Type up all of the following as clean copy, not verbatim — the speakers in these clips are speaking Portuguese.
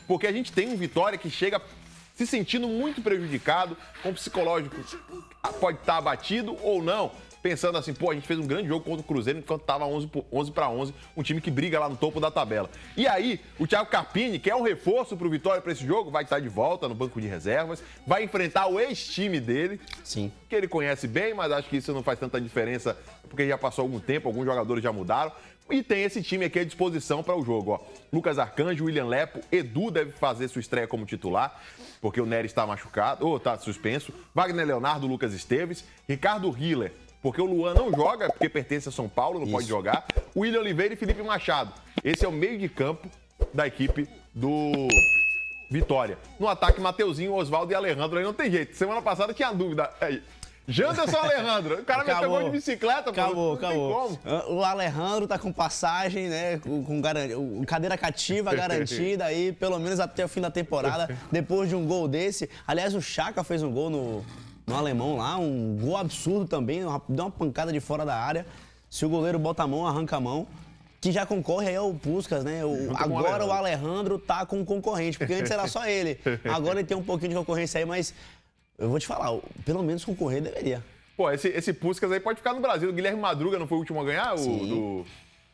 Porque a gente tem um Vitória que chega se sentindo muito prejudicado, com o psicológico pode estar abatido ou não. Pensando assim, pô, a gente fez um grande jogo contra o Cruzeiro enquanto estava 11-11, um time que briga lá no topo da tabela. E aí, o Thiago Carpini, que é um reforço pro Vitória para esse jogo, vai estar de volta no banco de reservas, vai enfrentar o ex-time dele, sim, que ele conhece bem, mas acho que isso não faz tanta diferença, porque já passou algum tempo, alguns jogadores já mudaram. E tem esse time aqui à disposição para o jogo, ó. Lucas Arcanjo, William Lepo, Edu deve fazer sua estreia como titular, porque o Nery está machucado, ou está suspenso. Wagner Leonardo, Lucas Esteves, Ricardo Hiller, porque o Luan não joga, porque pertence a São Paulo, não pode jogar. William Oliveira e Felipe Machado. Esse é o meio de campo da equipe do Vitória. No ataque, Mateuzinho, Oswaldo e Alejandro. Aí não tem jeito. Semana passada tinha dúvida. Aí, Janderson Alejandro. O cara me pegou de bicicleta. Acabou. O Alejandro tá com passagem, né? Com cadeira cativa garantida aí, pelo menos até o fim da temporada. Depois de um gol desse. Aliás, o Chaka fez um gol no alemão lá, um gol absurdo também, deu uma pancada de fora da área. Se o goleiro bota a mão, arranca a mão. Que já concorre aí ao Puskás, né? Agora o Alejandro tá com um concorrente, porque antes era só ele. Agora ele tem um pouquinho de concorrência aí, mas eu vou te falar, pelo menos concorrer deveria. Pô, esse Puskás aí pode ficar no Brasil. O Guilherme Madruga não foi o último a ganhar?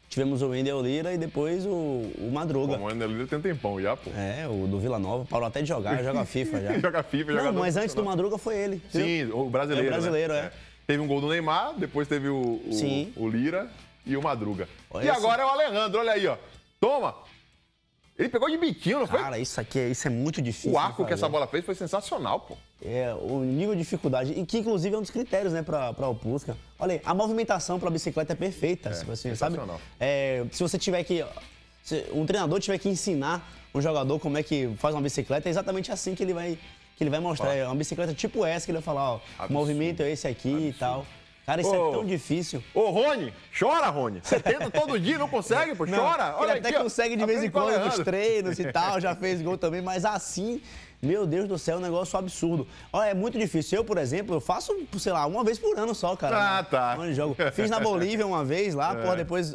Tivemos o Wendel Lira e depois o Madruga. O Wendel Lira tem um tempão já, pô. É, o do Vila Nova. Parou até de jogar, joga FIFA já. Joga FIFA, joga. Não, mas antes do Madruga foi ele. Sim, o brasileiro. É o brasileiro, né? Teve um gol do Neymar, depois teve o Lira e o Madruga. E agora é o Alejandro, olha aí, ó. Toma! Ele pegou de biquinho, não foi? Cara, isso é muito difícil. O arco que essa bola fez foi sensacional, pô. É, o nível de dificuldade, e que inclusive é um dos critérios, né, pra o Puskás. Olha aí, a movimentação pra bicicleta é perfeita, assim, sabe? Se você tiver que... Se um treinador tiver que ensinar um jogador como é que faz uma bicicleta, é exatamente assim que ele vai mostrar. É uma bicicleta tipo essa que ele vai falar, ó, o movimento é esse aqui e tal. Cara, isso é tão difícil. Ô, Rony, chora, Rony. Você tenta todo dia, não consegue, pô, chora. Olha, ele até consegue de vez em quando nos treinos e tal, já fez gol também, mas assim, meu Deus do céu, é um negócio absurdo. Olha, é muito difícil. Eu, por exemplo, eu faço, sei lá, uma vez por ano só, cara. Tá. Jogo. Fiz na Bolívia uma vez lá, porra, depois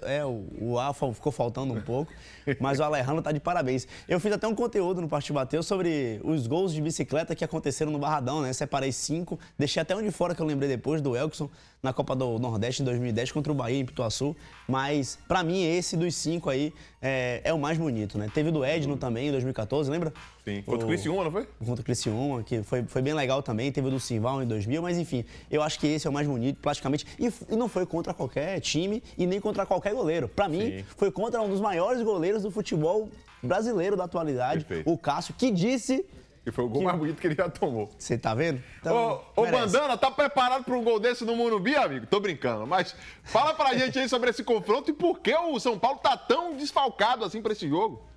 o Alfa ficou faltando um pouco, mas o Alejandro tá de parabéns. Eu fiz até um conteúdo no Partiu Bateu sobre os gols de bicicleta que aconteceram no Barradão, né? Separei 5, deixei até um de fora que eu lembrei depois, do Elkson, na Copa do Nordeste em 2010 contra o Bahia em Pituaçu, mas pra mim esse dos 5 aí é o mais bonito, né? Teve o do Edno também em 2014, lembra? Sim, contra o Criciúma, não foi? Contra o Criciúma, que foi bem legal também, teve o do Simval em 2000, mas enfim, eu acho que esse é o mais bonito, praticamente, e não foi contra qualquer time e nem contra qualquer goleiro. Pra mim, foi contra um dos maiores goleiros do futebol brasileiro da atualidade, o Cássio, que disse... Que foi o gol mais bonito que ele já tomou. Você tá vendo? Então, ô Bandana, tá preparado para um gol desse no Morumbi, amigo? Tô brincando, mas fala pra gente aí sobre esse confronto e por que o São Paulo tá tão desfalcado assim pra esse jogo.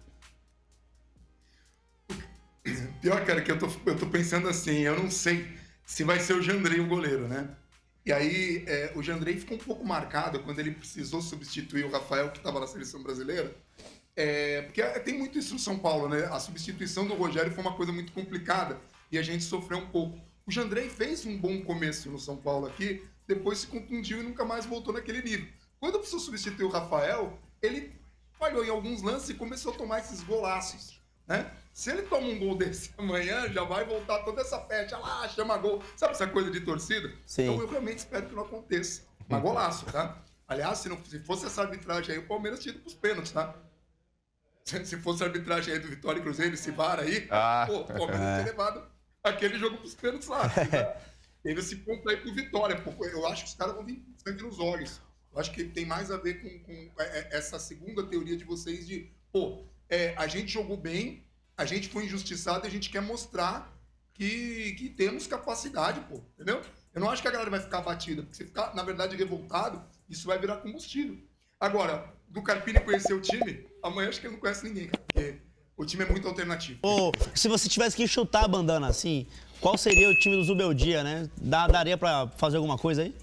Pior, cara, que eu tô pensando assim, eu não sei se vai ser o Jandrei o goleiro, né? E aí, o Jandrei ficou um pouco marcado quando ele precisou substituir o Rafael, que estava na seleção brasileira. Porque tem muito isso no São Paulo, né? A substituição do Rogério foi uma coisa muito complicada e a gente sofreu um pouco. O Jandrei fez um bom começo no São Paulo aqui, depois se contundiu e nunca mais voltou naquele nível. Quando precisou substituir o Rafael, ele falhou em alguns lances e começou a tomar esses golaços, né? Se ele toma um gol desse amanhã, já vai voltar toda essa festa, lá, chama gol. Sabe essa coisa de torcida? Sim. Então eu realmente espero que não aconteça. Mas golaço, tá? Aliás, se fosse essa arbitragem aí, o Palmeiras tinha ido pros pênaltis, tá? Se fosse a arbitragem aí do Vitória e Cruzeiro, esse VAR aí, o Palmeiras teria levado aquele jogo pros pênaltis lá. Teve esse ponto aí pro Vitória. Eu acho que os caras vão vir com sangue nos olhos. Eu acho que tem mais a ver com essa segunda teoria de vocês de, a gente jogou bem, a gente foi injustiçado e a gente quer mostrar que temos capacidade, entendeu? Eu não acho que a galera vai ficar abatida, porque se ficar, na verdade, revoltado, isso vai virar combustível. Agora, do Carpini conhecer o time, amanhã acho que ele não conhece ninguém, cara, porque o time é muito alternativo. Se você tivesse que chutar a Bandana assim, qual seria o time do Zubeldia, né? Daria pra fazer alguma coisa aí?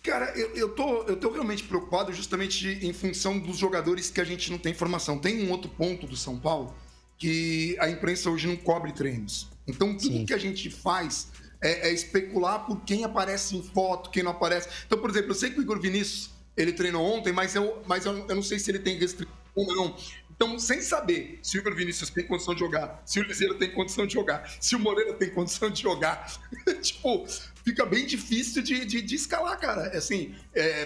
Cara, eu tô realmente preocupado justamente em função dos jogadores que a gente não tem informação. Tem um outro ponto do São Paulo que a imprensa hoje não cobre treinos. Então, tudo que a gente faz é especular por quem aparece em foto, quem não aparece. Então, por exemplo, eu sei que o Igor Vinícius, ele treinou ontem, mas eu não sei se ele tem ou não. Então, sem saber se o Igor Vinícius tem condição de jogar, se o Liseiro tem condição de jogar, se o Moreira tem condição de jogar, tipo, fica bem difícil de escalar, cara. Assim,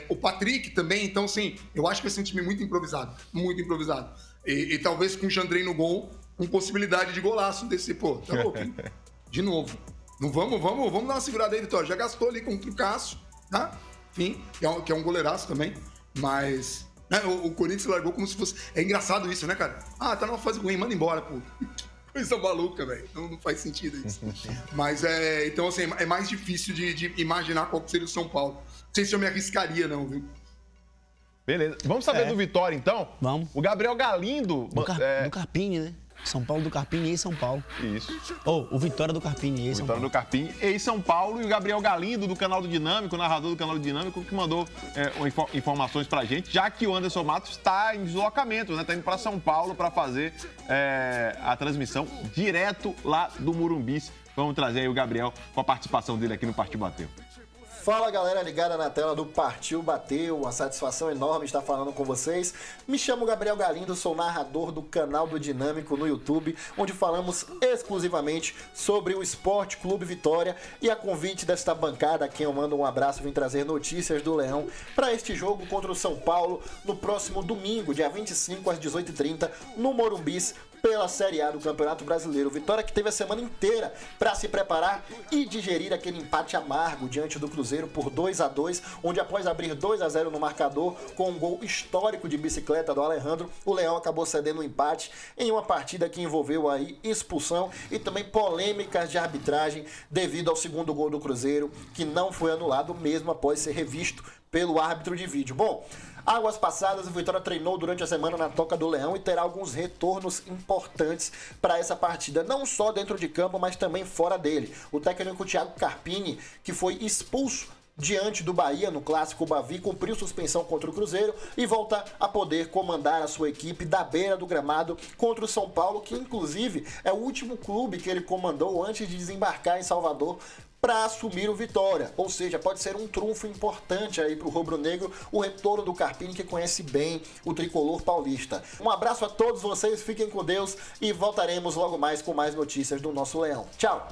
o Patrick também, então, assim, eu acho que vai ser um time muito improvisado, muito improvisado. E talvez com o Jandrei no gol, com possibilidade de golaço desse, pô, tá louco, hein? De novo. Não vamos dar uma segurada aí, Vitória. Já gastou ali contra o Cássio, tá? Enfim, que é um goleiraço também, mas... O Corinthians largou como se fosse... É engraçado isso, né, cara? Ah, tá numa fase ruim, manda embora, pô. Coisa maluca, velho. Não faz sentido isso. Mas então, assim, é mais difícil de imaginar qual seria o São Paulo. Não sei se eu me arriscaria, não, viu? Beleza. Vamos saber do Vitória, então? Vamos. O Gabriel Galindo... Do Carpini, né? São Paulo do Carpini e São Paulo. Isso. O Vitória do Carpini e São Paulo. Vitória do Carpini e São Paulo. E o Gabriel Galindo, do Canal do Dinâmico, narrador do Canal do Dinâmico, que mandou informações pra gente, já que o Anderson Matos está em deslocamento, né? Tá indo pra São Paulo para fazer a transmissão direto lá do Murumbis. Vamos trazer aí o Gabriel com a participação dele aqui no Partiu Bateu. Fala, galera ligada na tela do Partiu Bateu, uma satisfação enorme estar falando com vocês. Me chamo Gabriel Galindo, sou narrador do Canal do Dinâmico no YouTube, onde falamos exclusivamente sobre o Esporte Clube Vitória, e a convite desta bancada, a quem eu mando um abraço, vim trazer notícias do Leão para este jogo contra o São Paulo no próximo domingo, dia 25 às 18h30, no Morumbis, pela Série A do Campeonato Brasileiro. Vitória que teve a semana inteira para se preparar e digerir aquele empate amargo diante do Cruzeiro por 2-2, onde após abrir 2-0 no marcador, com um gol histórico de bicicleta do Alejandro, o Leão acabou cedendo o empate em uma partida que envolveu aí expulsão e também polêmicas de arbitragem devido ao segundo gol do Cruzeiro, que não foi anulado mesmo após ser revisto pelo árbitro de vídeo. Bom, águas passadas, o Vitória treinou durante a semana na Toca do Leão e terá alguns retornos importantes para essa partida, não só dentro de campo, mas também fora dele. O técnico Thiago Carpini, que foi expulso diante do Bahia no Clássico Bavi, cumpriu suspensão contra o Cruzeiro e volta a poder comandar a sua equipe da beira do gramado contra o São Paulo, que inclusive é o último clube que ele comandou antes de desembarcar em Salvador para assumir o Vitória. Ou seja, pode ser um trunfo importante aí para o rubro-negro, o retorno do Carpini, que conhece bem o tricolor paulista. Um abraço a todos vocês, fiquem com Deus e voltaremos logo mais com mais notícias do nosso Leão. Tchau!